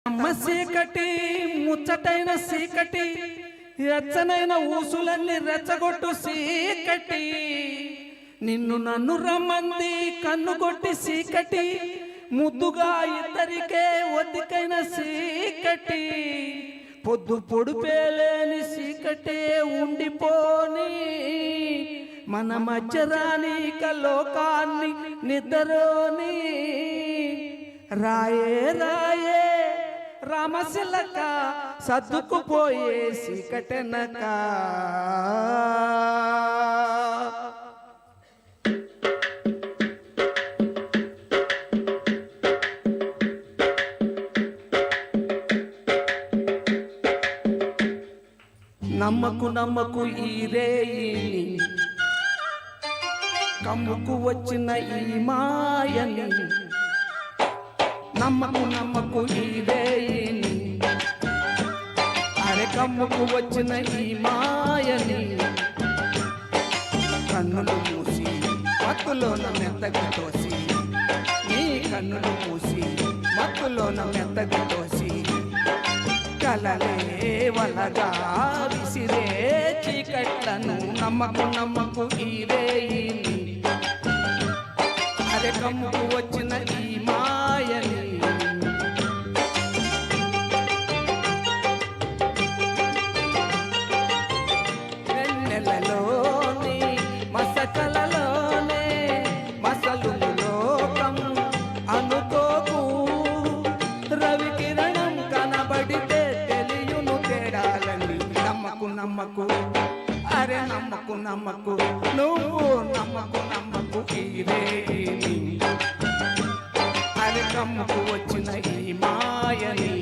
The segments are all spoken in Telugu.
అమ్మ సీకటి ముచ్చటైన సీకటి ఎచ్చనైన ఊసులన్నీ రెచ్చగొట్టు సీకటి నిన్ను నన్ను రమ్మంది కన్నుగొట్టి సీకటి ముద్దుగా ఇద్దరికే ఒద్దికైన సీకటి పొద్దు పొడుపేలేని సీకటే ఉండిపోని మన మధ్యరానిక లోకాన్ని నిద్రని రాయే రాయే రామశిలక సర్దుకుపోయే సీకటెనక నమ్మకు నమ్మకు ఈ రేయిని కమ్ముకు వచ్చిన ఈ మాయని నమ్మకు నమ్మకు ఈ రేయిని అరే కమ్ముకు వచ్చిన ఈ మాయని కన్నులు మూసి మత్తులోన మెత్తగా తోసి నీ కన్నులు మూసి మత్తులోన మెత్తగా తోసి కలలే వలగా విసిరే చీకట్లను నమ్మకు నమ్మకు ఈ రేయిని అరే కమ్ముకు వచ్చిన ఈ మాయని వెన్నెలలోని మసకలలోనే మసలు లోకం అనుకోకు రవి కిరణం కనబడితే తెలియును తేడాలని నమ్మకు నమ్మకు అరే నమ్మకు నమ్మకు నువ్వు నమ్మకు నమ్మకు ఈ రేయిని అరే కమ్ముకు వచ్చిన ఈ మాయని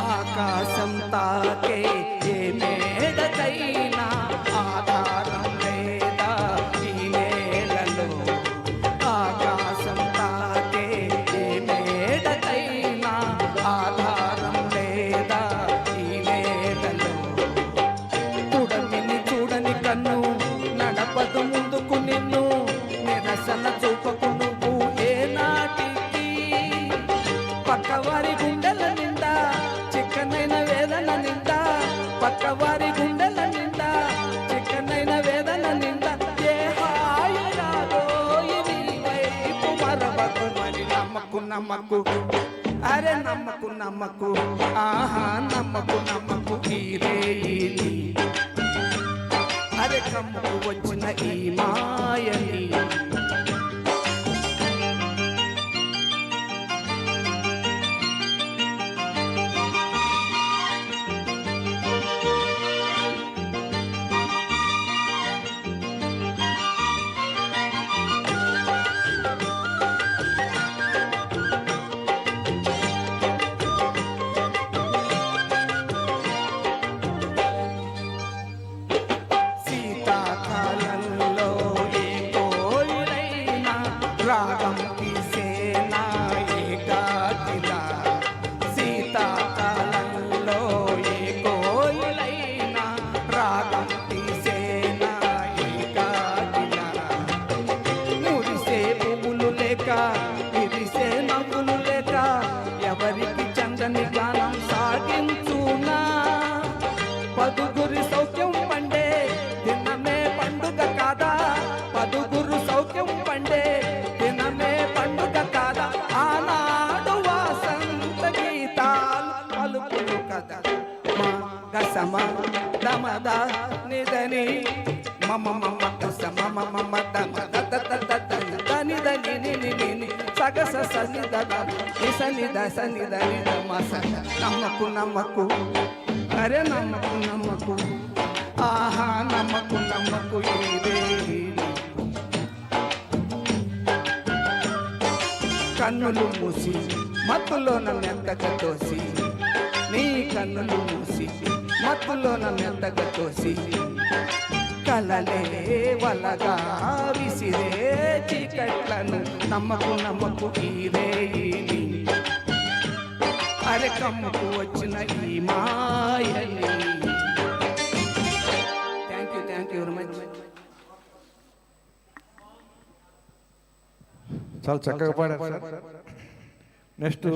ఆకాశం తాకే ఏ మేడకైనా ఆధారం లేదా ఈ నేలలో ఆకాశం తాకే ఏ మేడకైనా ఆధారం లేదా ఈ నేలలో చూడని చూడని కన్ను నడపదు ముందుకు నిన్ను నిరసన చూపకు నువ్వు ఏ నాటికి పక్కవారి గుండెల నిండా చిక్కనైన వేదన నిండా పక్కవారి గుండెల నిండా చిక్కనైన వేదన నిండా ఏ హాయి రాదో ఇది వైపు మరవకు మరి నమ్మకు నమ్మకు అరే నమ్మకు నమ్మకు ఆహా నమ్మకు నమ్మకు ఈ రేయిని అరే కమ్ముకు వచ్చిన ఈ మాయని శీతాకాలంలో ఏ కోయిలైనా రాగం తీసేనా ఏకాకిలా శీతాకాలంలో ఏ కోయిలైనా రాగం తీసేనా ఏకాకిలా మురిసే పువ్వులు లేక విరిసే నవ్వులు లేక ఎవరికి చందని గానం సాగించునా పదుగురి సౌఖ్యం పండే దినమే పండుగ కాదా పదుగురు సౌఖ్యం పండే దినమే పండుగ కాదా ఆనాడు వాసంత గీతాలు పలుకులు కదా గసమ దమద నిదని మమ మమ గసమ మమ దమద దని దని ని సగస సనిద సనిద సనిద మస నమ్మకు నమ్మకు అరే నమ్మకు నమ్మకు ఆహా నమ్మకు నమ్మకు ఈ రేయిని కన్నులు మూసి మత్తులోన మెత్తగా తోసి నీ కన్నులు మూసి మత్తులోన మెత్తగా తోసి కలలే వలగా విసిరే చీకట్లను నమ్మకు నమ్మకు ఈ రేయిని అరే కమ్ముకు వచ్చిన ఈ మాయని. Thank you very much. చాలా చక్కగా పాడారు సార్. నెక్స్ట్